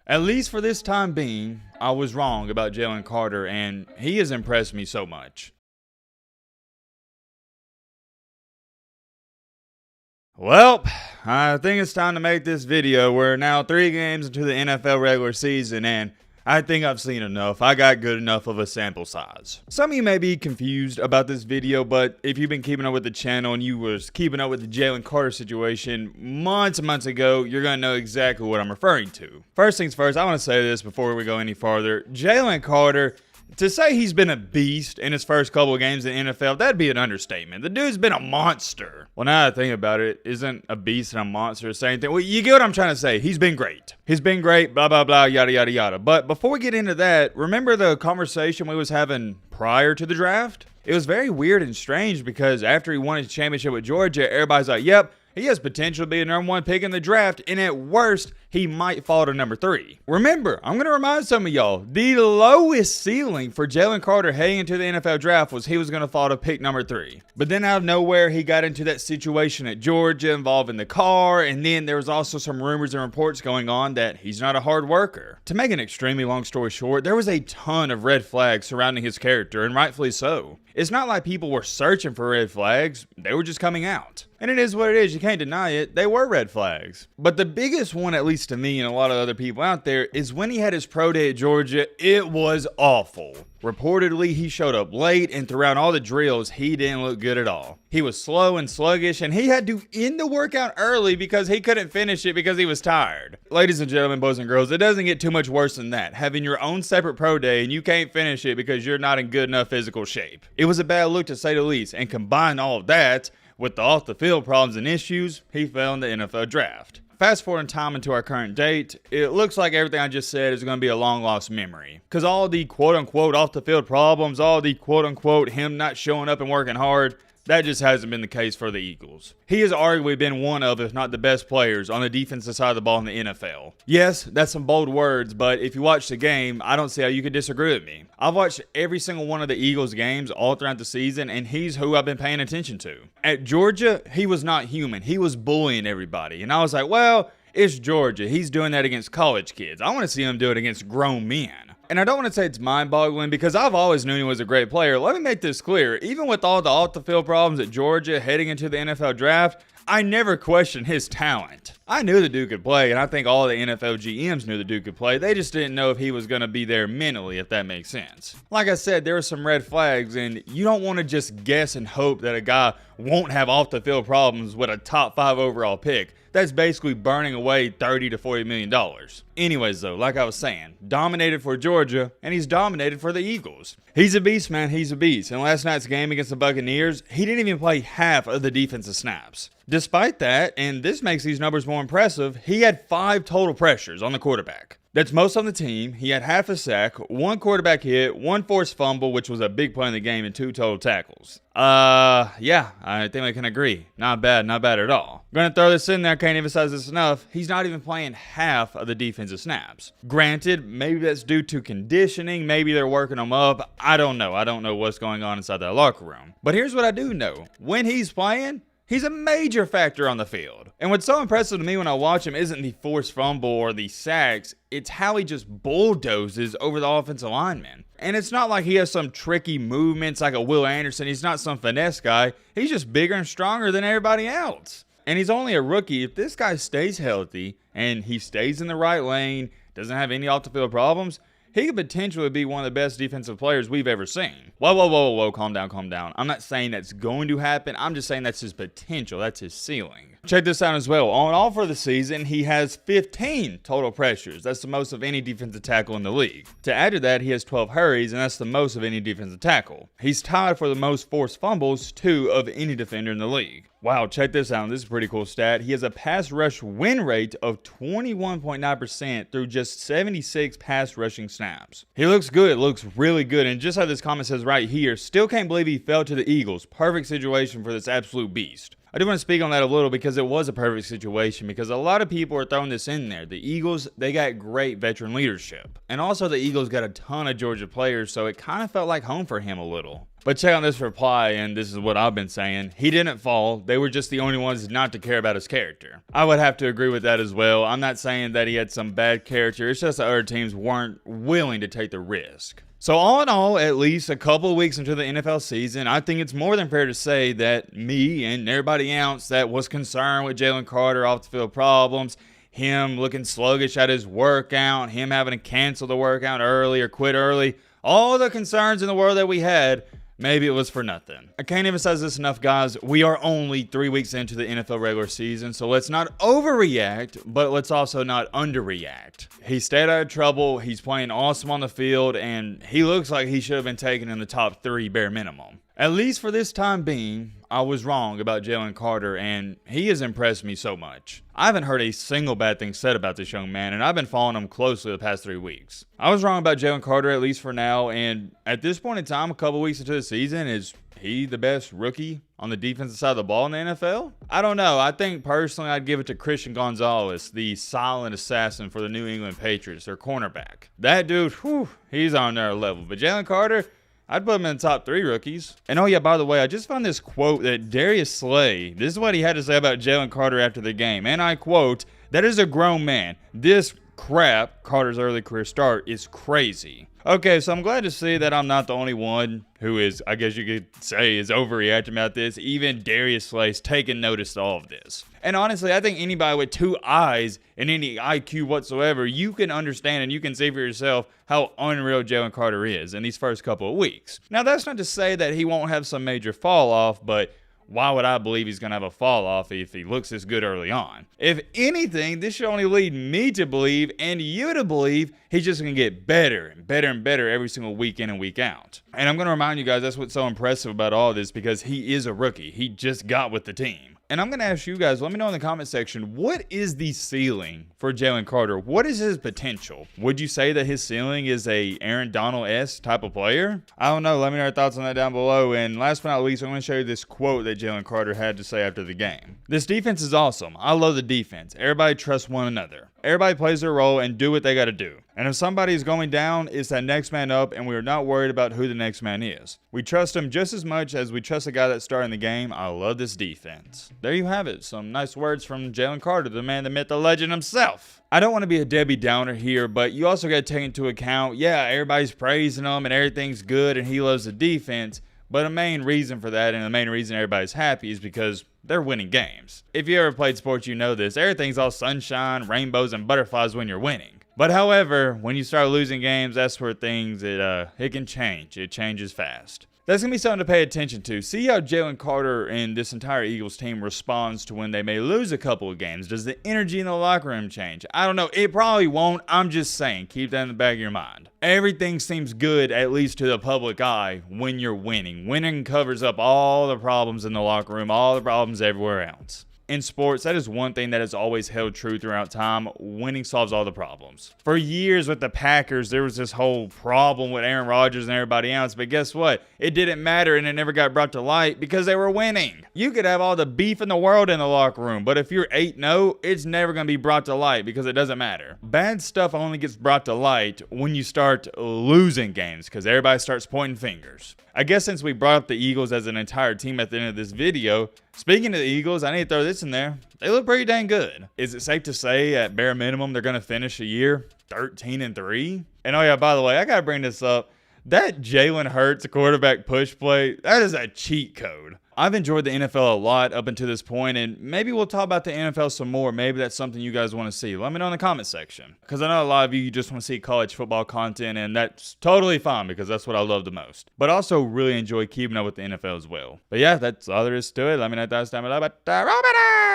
At least for this time being, I was wrong about Jalen Carter, and he has impressed me so much. Well, I think it's time to make this video. We're now 3 games into the NFL regular season, and I think I've seen enough. I got good enough of a sample size. Some of you may be confused about this video, but if you've been keeping up with the channel and you was keeping up with the Jalen Carter situation months and months ago, you're going to know exactly what I'm referring to. First things first, I want to say this before we go any farther. Jalen Carter, to say he's been a beast in his first couple of games in the NFL, that'd be an understatement. The dude's been a monster. Well, now that I think about it, isn't a beast and a monster the same thing? Well, you get what I'm trying to say. He's been great. He's been great, blah, blah, blah, yada, yada, yada. But before we get into that, remember the conversation we was having prior to the draft? It was very weird and strange because after he won his championship with Georgia, everybody's like, yep, he has potential to be a #1 pick in the draft, and at worst, he might fall to number 3. Remember, I'm going to remind some of y'all, the lowest ceiling for Jalen Carter heading into the NFL draft was he was going to fall to pick number 3. But then out of nowhere, he got into that situation at Georgia involving the car, and then there was also some rumors and reports going on that he's not a hard worker. To make an extremely long story short, there was a ton of red flags surrounding his character, and rightfully so. It's not like people were searching for red flags, they were just coming out. And it is what it is, you can't deny it, they were red flags. But the biggest one, at least to me and a lot of other people out there, is when he had his pro day at Georgia, it was awful. Reportedly, he showed up late, and throughout all the drills, he didn't look good at all. He was slow and sluggish, and he had to end the workout early because he couldn't finish it because he was tired. Ladies and gentlemen, boys and girls, it doesn't get too much worse than that. Having your own separate pro day and you can't finish it because you're not in good enough physical shape. It was a bad look to say the least, and combine all of that with the off-the-field problems and issues, he fell in the NFL draft. Fast forward in time into our current date, it looks like everything I just said is going to be a long-lost memory. Because all the quote-unquote off-the-field problems, all the quote-unquote him not showing up and working hard, that just hasn't been the case for the Eagles. He has arguably been one of, if not the best players on the defensive side of the ball in the NFL. Yes, that's some bold words, but if you watch the game, I don't see how you could disagree with me. I've watched every single one of the Eagles games all throughout the season, and he's who I've been paying attention to. At Georgia, he was not human. He was bullying everybody. And I was like, well, it's Georgia. He's doing that against college kids. I want to see him do it against grown men. And I don't want to say it's mind-boggling because I've always known he was a great player. Let me make this clear. Even with all the off-the-field problems at Georgia heading into the NFL draft, I never questioned his talent. I knew the dude could play, and I think all the NFL GMs knew the dude could play. They just didn't know if he was going to be there mentally, if that makes sense. Like I said, there were some red flags, and you don't want to just guess and hope that a guy won't have off-the-field problems with a top 5 overall pick. That's basically burning away $30 to $40 million. Anyways, though, like I was saying, dominated for Georgia, and he's dominated for the Eagles. He's a beast, man. He's a beast. In last night's game against the Buccaneers, he didn't even play half of the defensive snaps. Despite that, and this makes these numbers more impressive, he had 5 total pressures on the quarterback. That's most on the team. He had half a sack, 1 quarterback hit, 1 forced fumble, which was a big play in the game, and 2 total tackles. Yeah, I think I can agree. Not bad at all. Gonna throw this in there, can't emphasize this enough. He's not even playing half of the defensive snaps. Granted, maybe that's due to conditioning, maybe they're working him up. I don't know. I don't know what's going on inside that locker room. But here's what I do know. When he's playing, he's a major factor on the field. And what's so impressive to me when I watch him isn't the forced fumble or the sacks, it's how he just bulldozes over the offensive lineman. And it's not like he has some tricky movements like a Will Anderson. He's not some finesse guy. He's just bigger and stronger than everybody else. And he's only a rookie. If this guy stays healthy and he stays in the right lane, doesn't have any off-the-field problems, he could potentially be one of the best defensive players we've ever seen. Whoa, calm down. I'm not saying that's going to happen. I'm just saying that's his potential. That's his ceiling. Check this out as well. On all for the season, he has 15 total pressures. That's the most of any defensive tackle in the league. To add to that, he has 12 hurries, and that's the most of any defensive tackle. He's tied for the most forced fumbles, 2 of any defender in the league. Wow, check this out. This is a pretty cool stat. He has a pass rush win rate of 21.9% through just 76 pass rushing snaps. He looks good, looks really good, and just how this comment says right here, still can't believe he fell to the Eagles. Perfect situation for this absolute beast. I do want to speak on that a little because it was a perfect situation because a lot of people are throwing this in there. The Eagles, they got great veteran leadership. And also the Eagles got a ton of Georgia players, so it kind of felt like home for him a little. But check out this reply, and this is what I've been saying. He didn't fall. They were just the only ones not to care about his character. I would have to agree with that as well. I'm not saying that he had some bad character. It's just that other teams weren't willing to take the risk. So all in all, at least a couple of weeks into the NFL season, I think it's more than fair to say that me and everybody else that was concerned with Jalen Carter off the field problems, him looking sluggish at his workout, him having to cancel the workout early or quit early, all the concerns in the world that we had, maybe it was for nothing. I can't emphasize this enough, guys. We are only 3 weeks into the NFL regular season, so let's not overreact, but let's also not underreact. He stayed out of trouble. He's playing awesome on the field, and he looks like he should have been taken in the top 3 bare minimum. At least for this time being, I was wrong about Jalen Carter, and he has impressed me so much. I haven't heard a single bad thing said about this young man, and I've been following him closely the past 3 weeks. I was wrong about Jalen Carter, at least for now, and at this point in time, a couple weeks into the season, is he the best rookie on the defensive side of the ball in the NFL? I don't know. I think personally I'd give it to Christian Gonzalez, the silent assassin for the New England Patriots, their cornerback. That dude, whew, he's on their level. But Jalen Carter, I'd put him in the top 3 rookies. And oh yeah, by the way, I just found this quote that Darius Slay, this is what he had to say about Jalen Carter after the game. And I quote, "That is a grown man. This crap, Carter's early career start, is crazy." Okay, so I'm glad to see that I'm not the only one who is, I guess you could say, is overreacting about this. Even Darius Slay's taking notice of all of this. And honestly, I think anybody with 2 eyes and any IQ whatsoever, you can understand and you can see for yourself how unreal Jalen Carter is in these first couple of weeks. Now, that's not to say that he won't have some major fall off, but why would I believe he's going to have a fall off if he looks this good early on? If anything, this should only lead me to believe and you to believe he's just going to get better and better and better every single week in and week out. And I'm going to remind you guys, that's what's so impressive about all of this, because he is a rookie. He just got with the team. And I'm going to ask you guys, let me know in the comment section, what is the ceiling for Jalen Carter? What is his potential? Would you say that his ceiling is a Aaron Donald-esque type of player? I don't know. Let me know your thoughts on that down below. And last but not least, I'm going to show you this quote that Jalen Carter had to say after the game. "This defense is awesome. I love the defense. Everybody trusts one another. Everybody plays their role and do what they got to do. And if somebody's going down, it's that next man up, and we are not worried about who the next man is. We trust him just as much as we trust the guy that's starting the game. I love this defense." There you have it. Some nice words from Jalen Carter, the man, the myth, the legend himself. I don't want to be a Debbie Downer here, but you also got to take into account, yeah, everybody's praising him and everything's good and he loves the defense. But the main reason for that, and the main reason everybody's happy, is because they're winning games. If you ever played sports, you know this. Everything's all sunshine, rainbows, and butterflies when you're winning. But however, when you start losing games, that's where things, it can change. It changes fast. That's going to be something to pay attention to. See how Jalen Carter and this entire Eagles team responds to when they may lose a couple of games. Does the energy in the locker room change? I don't know. It probably won't. I'm just saying. Keep that in the back of your mind. Everything seems good, at least to the public eye, when you're winning. Winning covers up all the problems in the locker room, all the problems everywhere else. In sports, that is one thing that has always held true throughout time. Winning solves all the problems. For years with the Packers, there was this whole problem with Aaron Rodgers and everybody else, but guess what? It didn't matter and it never got brought to light because they were winning. You could have all the beef in the world in the locker room, but if you're 8-0, it's never going to be brought to light because it doesn't matter. Bad stuff only gets brought to light when you start losing games because everybody starts pointing fingers. I guess since we brought up the Eagles as an entire team at the end of this video, speaking of the Eagles, I need to throw this in there. They look pretty dang good. Is it safe to say at bare minimum they're going to finish the year 13-3? And oh yeah, by the way, I got to bring this up. That Jalen Hurts quarterback push play, that is a cheat code. I've enjoyed the NFL a lot up until this point, and maybe we'll talk about the NFL some more. Maybe that's something you guys want to see. Let me know in the comment section. Because I know a lot of you just want to see college football content, and that's totally fine because that's what I love the most. But I also really enjoy keeping up with the NFL as well. But yeah, that's all there is to it. Let me know your thoughts down below. But Robert!